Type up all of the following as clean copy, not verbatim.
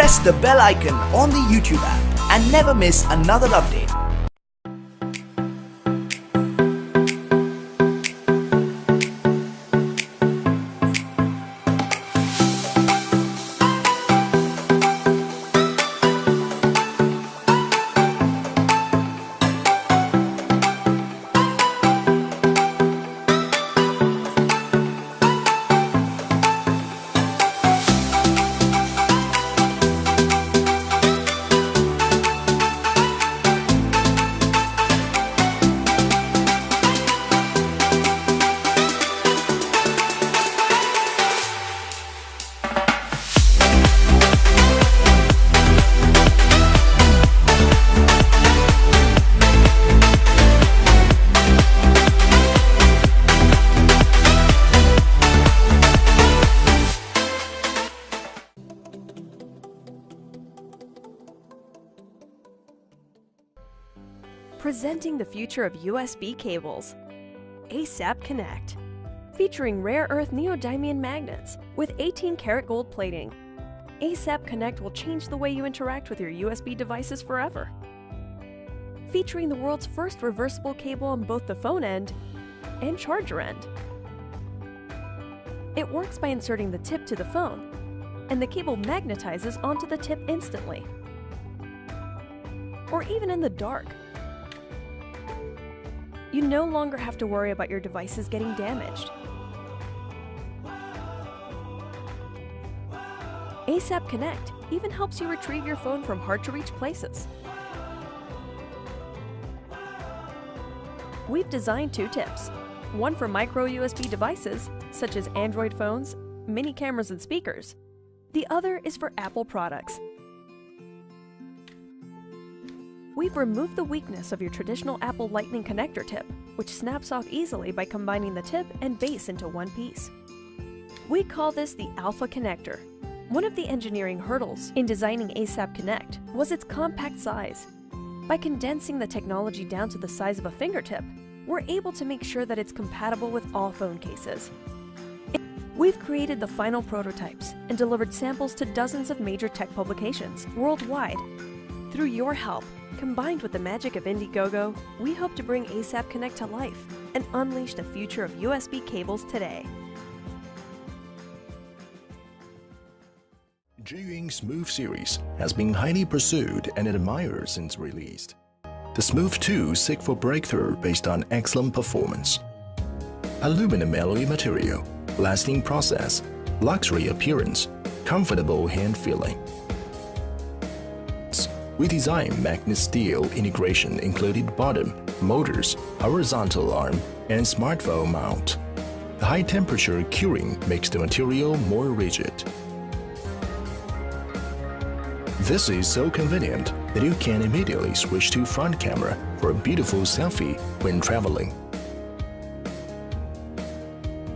press the bell icon on the YouTube app and never miss another update. Presenting the future of USB cables, ASAP Connect. Featuring rare earth neodymium magnets with 18-karat gold plating, ASAP Connect will change the way you interact with your USB devices forever. Featuring the world's first reversible cable on both the phone end and charger end. It works by inserting the tip to the phone, and the cable magnetizes onto the tip instantly. Or even in the dark. You no longer have to worry about your devices getting damaged. ASAP Connect even helps you retrieve your phone from hard-to-reach places. We've designed two tips, one for micro USB devices, such as Android phones, mini cameras and speakers. The other is for Apple products. We've removed the weakness of your traditional Apple Lightning connector tip, which snaps off easily by combining the tip and base into one piece. We call this the Alpha Connector. One of the engineering hurdles in designing ASAP Connect was its compact size. By condensing the technology down to the size of a fingertip, we're able to make sure that it's compatible with all phone cases. We've created the final prototypes and delivered samples to dozens of major tech publications worldwide. Through your help, combined with the magic of Indiegogo, we hope to bring ASAP Connect to life and unleash the future of USB cables today. Zhiyun Smooth series has been highly pursued and admired since released. The Smooth 2 seek for breakthrough based on excellent performance. Aluminum alloy material, lasting process, luxury appearance, comfortable hand feeling. We designed magnet steel integration included bottom, motors, horizontal arm, and smartphone mount. The high temperature curing makes the material more rigid. This is so convenient that you can immediately switch to front camera for a beautiful selfie when traveling.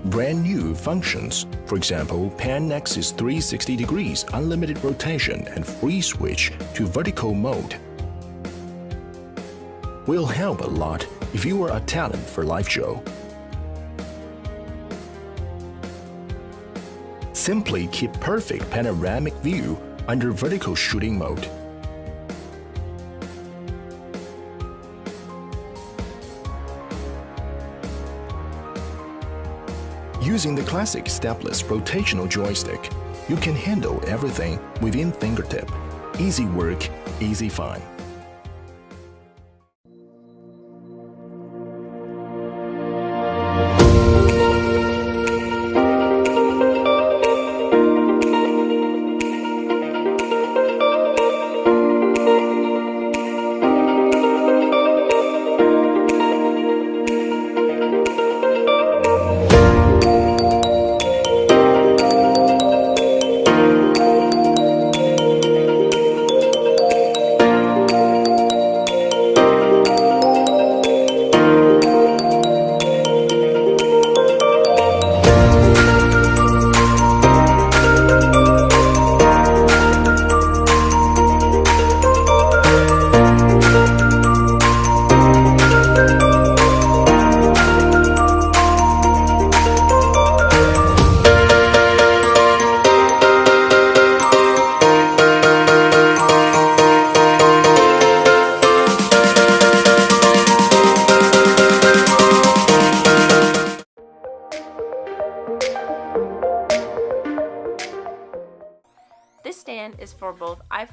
Brand new functions, for example, pan axis 360 degrees unlimited rotation and free switch to vertical mode, will help a lot if you are a talent for live show. Simply keep perfect panoramic view under vertical shooting mode. Using the classic stepless rotational joystick, you can handle everything within fingertip. Easy work, easy fun.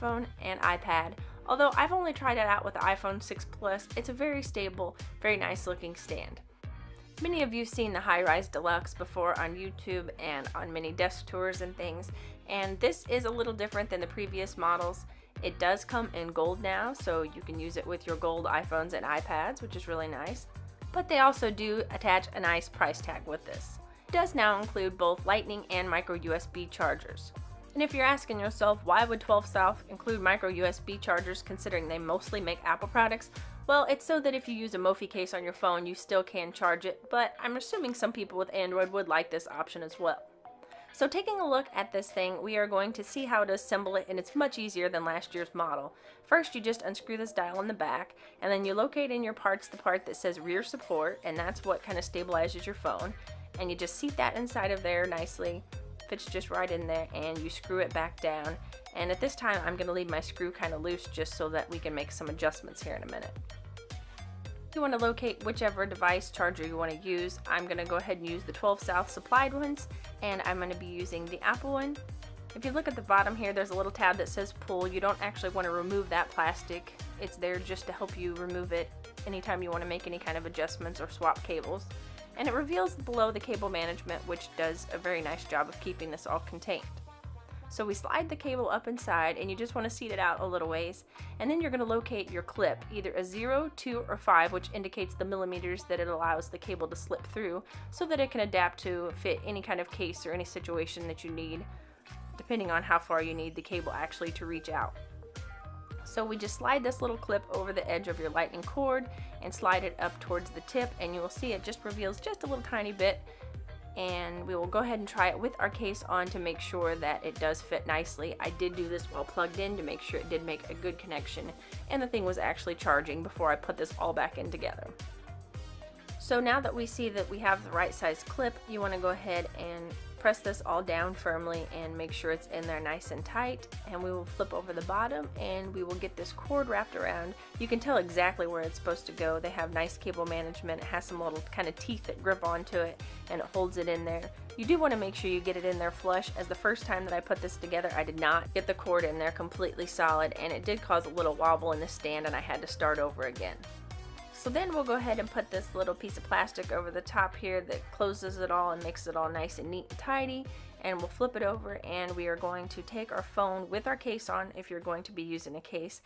iPhone and iPad. Although I've only tried it out with the iPhone 6 Plus, it's a very stable, very nice looking stand. Many of you have seen the HiRise DELUXE before on YouTube and on many desk tours and things, and this is a little different than the previous models. It does come in gold now, so you can use it with your gold iPhones and iPads, which is really nice. But they also do attach a nice price tag with this. It does now include both Lightning and micro USB chargers. And if you're asking yourself, why would 12 South include micro USB chargers considering they mostly make Apple products? Well, it's so that if you use a Mophie case on your phone, you still can charge it, but I'm assuming some people with Android would like this option as well. So taking a look at this thing, we are going to see how to assemble it, and it's much easier than last year's model. First, you just unscrew this dial in the back, and then you locate in your parts the part that says rear support, and that's what kind of stabilizes your phone. And you just seat that inside of there nicely. Fits just right in there, and you screw it back down. And at this time, I'm going to leave my screw kind of loose just so that we can make some adjustments here in a minute. You want to locate whichever device charger you want to use. I'm going to go ahead and use the 12 South supplied ones, and I'm going to be using the Apple one. If you look at the bottom here, there's a little tab that says pull. You don't actually want to remove that plastic. It's there just to help you remove it anytime you want to make any kind of adjustments or swap cables. And it reveals below the cable management, which does a very nice job of keeping this all contained. So we slide the cable up inside, and you just want to seat it out a little ways, and then you're going to locate your clip, either a 0, 2, or 5, which indicates the millimeters that it allows the cable to slip through, so that it can adapt to fit any kind of case or any situation that you need, depending on how far you need the cable actually to reach out. So we just slide this little clip over the edge of your lightning cord and slide it up towards the tip, and you will see it just reveals just a little tiny bit. And we will go ahead and try it with our case on to make sure that it does fit nicely. I did do this while plugged in to make sure it did make a good connection, and the thing was actually charging before I put this all back in together. So now that we see that we have the right size clip, you want to go ahead and press this all down firmly and make sure it's in there nice and tight, and we will flip over the bottom and we will get this cord wrapped around. You can tell exactly where it's supposed to go. They have nice cable management. It has some little kind of teeth that grip onto it, and it holds it in there. You do want to make sure you get it in there flush, as the first time that I put this together I did not get the cord in there completely solid, and it did cause a little wobble in the stand and I had to start over again. So then we'll go ahead and put this little piece of plastic over the top here that closes it all and makes it all nice and neat and tidy, and we'll flip it over, and we are going to take our phone with our case on if you're going to be using a case.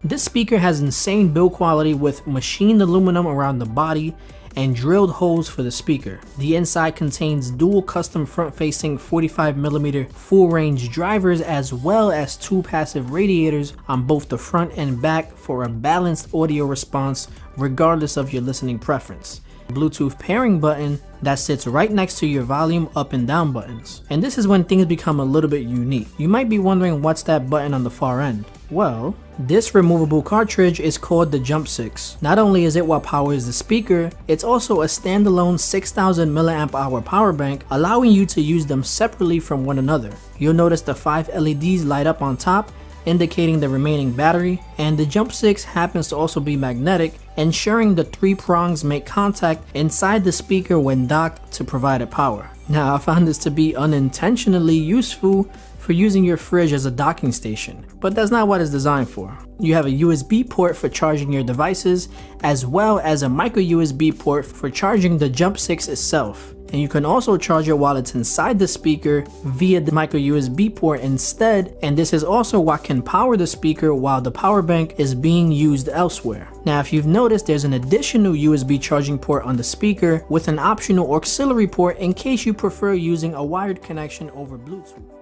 This speaker has insane build quality with machined aluminum around the body and drilled holes for the speaker. The inside contains dual custom front-facing 45mm full-range drivers, as well as 2 passive radiators on both the front and back for a balanced audio response regardless of your listening preference. Bluetooth pairing button that sits right next to your volume up and down buttons. And this is when things become a little bit unique. You might be wondering, what's that button on the far end? Well, this removable cartridge is called the Jump 6. Not only is it what powers the speaker, it's also a standalone 6000 mAh power bank, allowing you to use them separately from one another. You'll notice the 5 LEDs light up on top, indicating the remaining battery, and the Jump 6 happens to also be magnetic, ensuring the 3 prongs make contact inside the speaker when docked to provide it power. Now, I found this to be unintentionally useful for using your fridge as a docking station, but that's not what it's designed for. You have a USB port for charging your devices, as well as a micro USB port for charging the Jump 6 itself. And you can also charge it while it's inside the speaker via the micro USB port instead, and this is also what can power the speaker while the power bank is being used elsewhere. Now, if you've noticed, there's an additional USB charging port on the speaker with an optional auxiliary port in case you prefer using a wired connection over Bluetooth.